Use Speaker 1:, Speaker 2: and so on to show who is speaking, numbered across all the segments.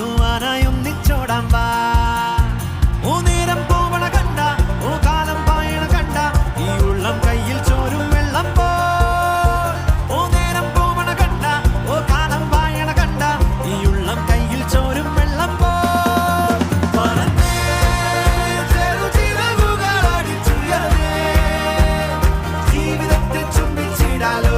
Speaker 1: കാണുവാനായി ഒന്നിച്ചോടാൻ വാ. ഓ നേരം പോവണ കണ്ട, ഓ കാലം പായണ കണ്ട, ഈ ഉള്ളം കയ്യിൽ ചോരും വെള്ളം പോ. ഓ നേരം പോവണ കണ്ട, ഓ കാലം പായണ കണ്ട, ഈ ഉള്ളം കയ്യിൽ ചോരും വെള്ളം പോ. പറന്നേ ചെറുചിറകുകളടിച്ചുയർന്നേ, ജീവിതത്തെ ചുംബിച്ചിടാലോ.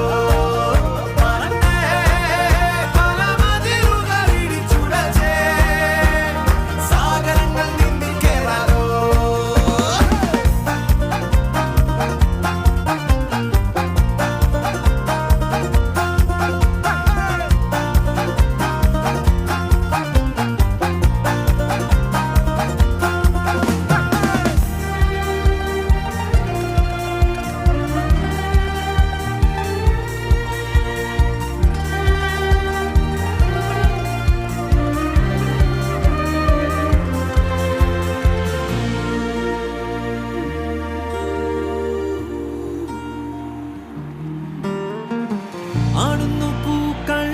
Speaker 1: ആടുന്നു പൂക്കൾ,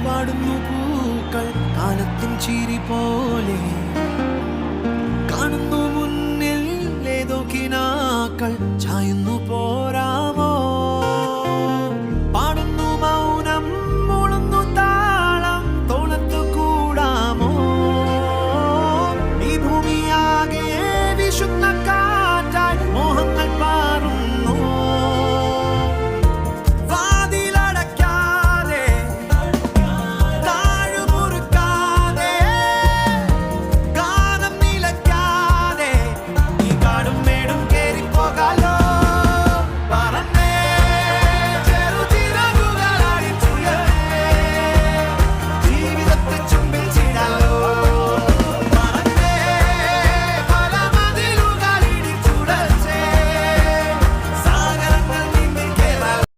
Speaker 1: വാടുന്നു പൂക്കൾ, കാലത്തിൻ ചിരി പോലെ. കാണുന്നു മുന്നിൽ ഏതോ കിനാക്കൾ, ചായുന്നു